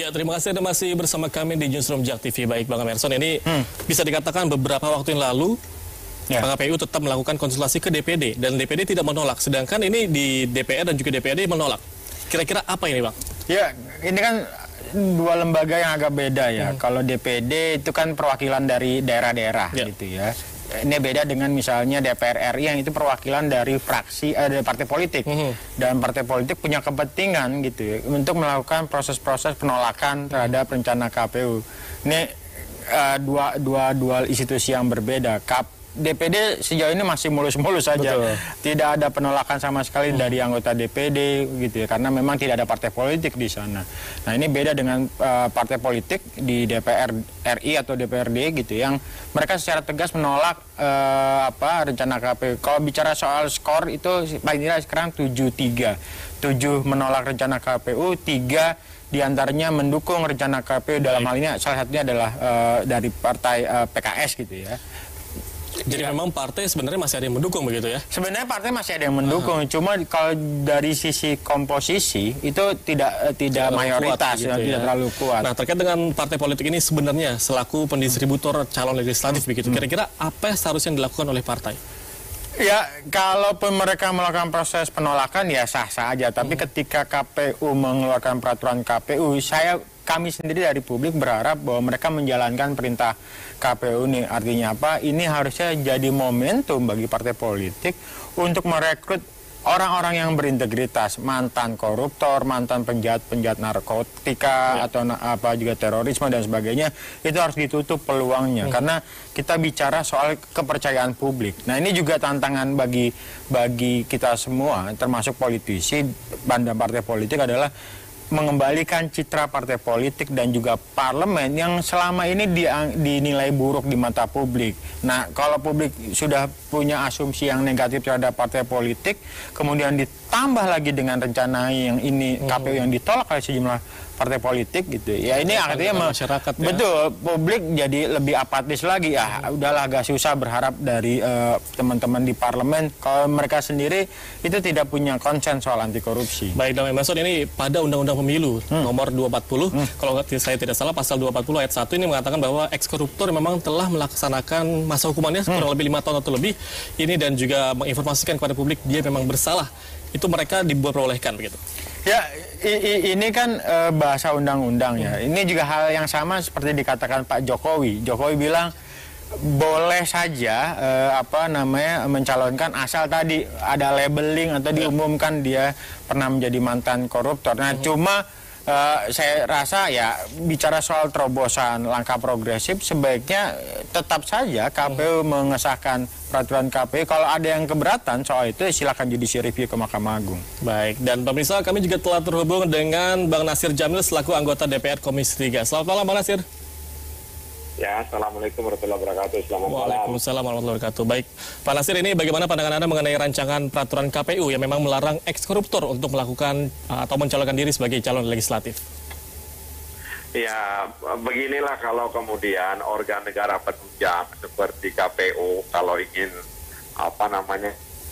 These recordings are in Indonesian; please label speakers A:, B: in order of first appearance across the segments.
A: Ya, terima kasih Anda masih bersama kami di Newsroom JAK TV. Baik, Bang Emerson, ini bisa dikatakan beberapa waktu yang lalu KPU tetap melakukan konsultasi ke DPD dan DPD tidak menolak. Sedangkan ini di DPR dan juga DPRD menolak. Kira-kira apa ini, Bang?
B: Ya, ini kan dua lembaga yang agak beda ya. Kalau DPD itu kan perwakilan dari daerah-daerah gitu ya. Ini beda dengan misalnya DPR RI yang itu perwakilan dari fraksi dari partai politik. Dan partai politik punya kepentingan gitu ya untuk melakukan proses-proses penolakan terhadap rencana KPU. Ini dua institusi yang berbeda. DPD sejauh ini masih mulus-mulus saja. Tidak ada penolakan sama sekali dari anggota DPD gitu ya, karena memang tidak ada partai politik di sana. Nah, ini beda dengan partai politik di DPR RI atau DPRD gitu yang mereka secara tegas menolak rencana KPU. Kalau bicara soal skor itu paling tidak sekarang 7-3. 7 menolak rencana KPU, 3 diantaranya mendukung rencana KPU. Dalam hal ini salah satunya adalah dari partai PKS gitu ya.
A: Jadi memang partai sebenarnya masih ada yang mendukung begitu ya?
B: Sebenarnya partai masih ada yang mendukung, cuma kalau dari sisi komposisi itu tidak mayoritas,
A: gitu
B: tidak terlalu kuat.
A: Nah, terkait dengan partai politik ini sebenarnya selaku pendistributor calon legislatif begitu, kira-kira apa yang seharusnya dilakukan oleh partai?
B: Ya, kalaupun mereka melakukan proses penolakan ya sah-sah aja. Tapi ketika KPU mengeluarkan peraturan KPU, kami sendiri dari publik berharap bahwa mereka menjalankan perintah KPU ini. Artinya apa? Ini harusnya jadi momentum bagi partai politik untuk merekrut orang-orang yang berintegritas, mantan koruptor, mantan penjahat narkotika atau juga terorisme dan sebagainya, itu harus ditutup peluangnya karena kita bicara soal kepercayaan publik. Nah, ini juga tantangan bagi kita semua, termasuk politisi dan partai politik adalah mengembalikan citra partai politik dan juga parlemen yang selama ini dinilai buruk di mata publik. Nah, kalau publik sudah punya asumsi yang negatif terhadap partai politik, kemudian ditambah lagi dengan rencana yang ini KPU yang ditolak oleh sejumlah partai politik gitu. Ya ini artinya
A: masyarakat
B: betul publik jadi lebih apatis lagi. Ya udahlah agak susah berharap dari teman-teman di parlemen kalau mereka sendiri itu tidak punya konsen soal anti korupsi.
A: Baik, Bang Emerson, ini pada Undang-Undang Pemilu nomor 240 kalau saya tidak salah pasal 240 ayat 1 ini mengatakan bahwa ekskoruptor memang telah melaksanakan masa hukumannya kurang lebih 5 tahun atau lebih ini dan juga menginformasikan kepada publik dia memang bersalah. Itu mereka diperbolehkan begitu.
B: Ya, ini kan bahasa undang-undang ya. Ini juga hal yang sama seperti dikatakan Pak Jokowi. Jokowi bilang boleh saja mencalonkan asal tadi ada labeling atau diumumkan dia pernah menjadi mantan koruptor. Nah, cuma saya rasa ya bicara soal terobosan langkah progresif sebaiknya tetap saja KPU mengesahkan peraturan KPU. Kalau ada yang keberatan soal itu silakan judicial review ke Mahkamah Agung.
A: Baik, dan pemirsa kami juga telah terhubung dengan Bang Nasir Jamil selaku anggota DPR Komisi 3. Selamat malam Bang Nasir.
C: Ya, Assalamualaikum warahmatullahi wabarakatuh. Selamat malam.
A: Waalaikumsalam warahmatullahi wabarakatuh. Baik, Pak Nasir, ini bagaimana pandangan Anda mengenai rancangan peraturan KPU yang memang melarang ekskoruptor untuk melakukan atau mencalonkan diri sebagai calon legislatif?
C: Ya, beginilah kalau kemudian organ negara penunjang seperti KPU kalau ingin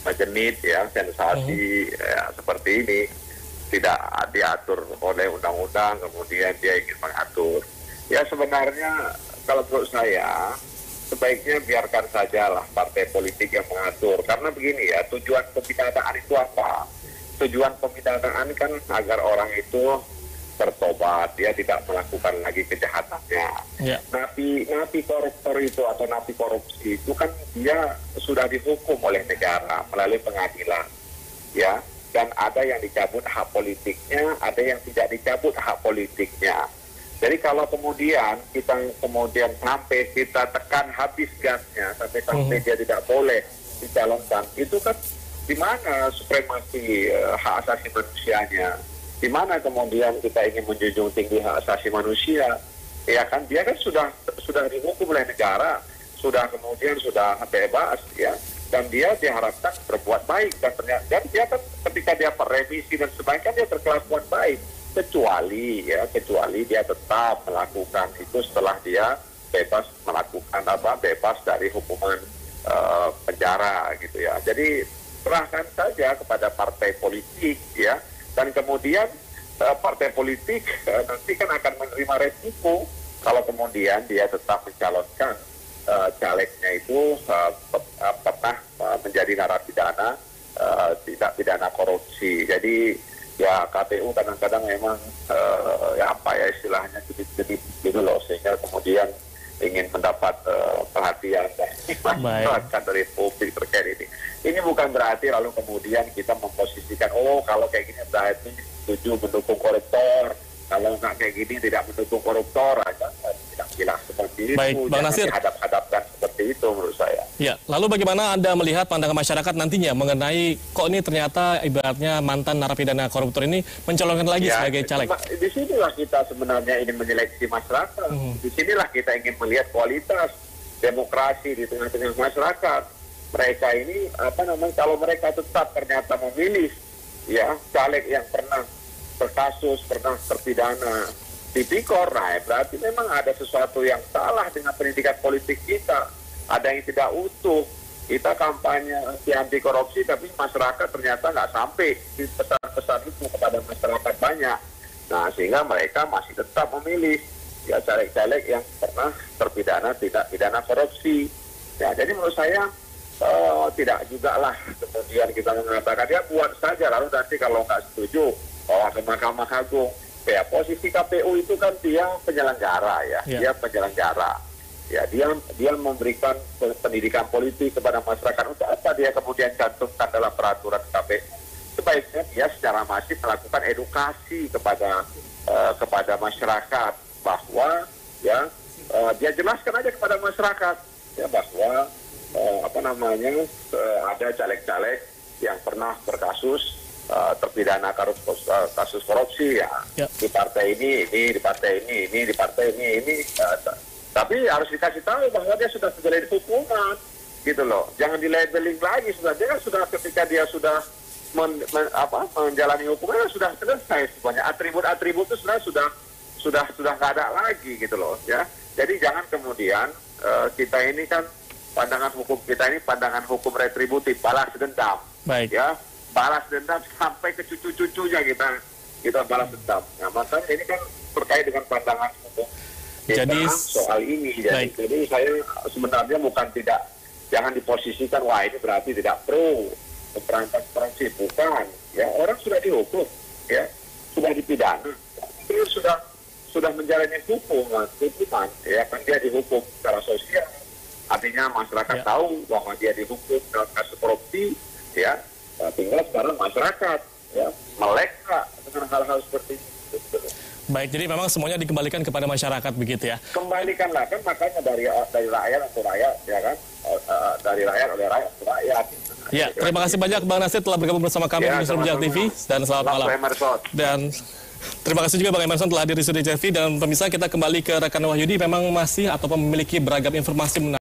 C: menjenit ya sensasi ya, seperti ini tidak diatur oleh undang-undang, kemudian dia ingin mengatur. Ya sebenarnya kalau menurut saya sebaiknya biarkan sajalah partai politik yang mengatur. Karena begini ya, tujuan pemidanaan itu apa? Tujuan pemidanaan kan agar orang itu bertobat, dia tidak melakukan lagi kejahatannya. Napi koruptor itu atau napi korupsi itu kan dia sudah dihukum oleh negara melalui pengadilan. Ya, dan ada yang dicabut hak politiknya, ada yang tidak dicabut hak politiknya. Jadi kalau kemudian kita sampai kita tekan habis gasnya sampai dia tidak boleh dicalonkan, itu kan di mana supremasi hak asasi manusianya? Di mana kemudian kita ingin menjunjung tinggi hak asasi manusia? Ya kan dia kan sudah dihukum oleh negara, sudah bebas ya, dan dia diharapkan berbuat baik dan dia kan ketika dia remisi dan sebagainya dia berkelakuan baik. Kecuali dia tetap melakukan itu setelah dia bebas dari hukuman penjara gitu ya. Jadi serahkan saja kepada partai politik ya, dan kemudian partai politik nanti kan akan menerima resiko kalau kemudian dia tetap mencalonkan calegnya itu pernah menjadi narapidana tidak pidana korupsi. Jadi ya KPU kadang-kadang memang ya apa ya istilahnya jadi gitu loh, sehingga kemudian ingin mendapat perhatian dan masyarakat dari publik terkait ini. Ini bukan berarti lalu kemudian kita memposisikan, oh kalau kayak gini berarti setuju mendukung koruptor, kalau nggak kayak gini tidak mendukung koruptor, aja tidak bilang seperti itu.
A: Baik, Bang Nasir.
C: Hadap-hadapkan seperti itu menurut saya.
A: Ya, lalu bagaimana Anda melihat pandangan masyarakat nantinya mengenai kok ini ternyata ibaratnya mantan narapidana koruptor ini mencalonkan lagi sebagai caleg?
C: Di sinilah kita sebenarnya ingin menyeleksi masyarakat. Di sinilah kita ingin melihat kualitas demokrasi di tengah-tengah masyarakat. Mereka ini kalau mereka tetap ternyata memilih ya caleg yang pernah berkasus, pernah terpidana tipikor, nah berarti memang ada sesuatu yang salah dengan pendidikan politik kita. Ada yang tidak utuh. Kita kampanye anti korupsi, tapi masyarakat ternyata nggak sampai di pesan-pesan itu kepada masyarakat banyak. Nah, sehingga mereka masih tetap memilih ya caleg-caleg yang pernah terpidana tidak pidana korupsi. Ya, jadi menurut saya tidak juga lah kemudian kita mengatakan ya buat saja, lalu nanti kalau nggak setuju bawa ke Mahkamah Agung. Ya, posisi KPU itu kan dia penyelenggara ya, dia penyelenggara. Ya, dia memberikan pendidikan politik kepada masyarakat. Untuk apa dia kemudian cantumkan dalam peraturan KPU? Sebaiknya dia secara masif melakukan edukasi kepada masyarakat bahwa ya dia jelaskan aja kepada masyarakat ya bahwa ada caleg-caleg yang pernah berkasus terpidana kasus korupsi ya. Di partai ini, di partai ini, di partai ini. Tapi harus dikasih tahu bahwa dia sudah menjalani hukuman, gitu loh. Jangan di-labeling lagi, dia sudah ketika dia sudah menjalani hukuman sudah selesai semuanya. Atribut-atribut itu sudah nggak ada lagi, gitu loh. Ya, jadi jangan kemudian kita ini kan pandangan hukum kita ini pandangan hukum retributif, balas dendam.
A: Baik.
C: Ya, balas dendam sampai ke cucu-cucunya kita balas dendam. Nah, makanya ini kan terkait dengan pandangan hukum
A: jadi
C: soal ini. Jadi saya sebenarnya bukan jangan diposisikan wah ini berarti tidak pro memberantas korupsi, bukan. Ya, orang sudah dihukum, ya, sudah dipidana, dia sudah menjalani hukuman, ya kan dia dihukum secara sosial. Artinya masyarakat tahu bahwa dia dihukum dalam kasus korupsi, ya. Nah, tinggal sekarang masyarakat ya melek dengan hal-hal seperti itu.
A: Baik, jadi memang semuanya dikembalikan kepada masyarakat begitu ya.
C: Kembalikanlah, kan makanya dari rakyat untuk rakyat, ya kan, dari rakyat oleh rakyat untuk rakyat.
A: Ya, terima kasih banyak Bang Nasir telah bergabung bersama kami di Newsroom JAK TV dan selamat malam. Dan terima kasih juga Bang Emerson telah hadir di studio JAK TV dan pemirsa kita kembali ke rekan Wahyudi memang masih atau memiliki beragam informasi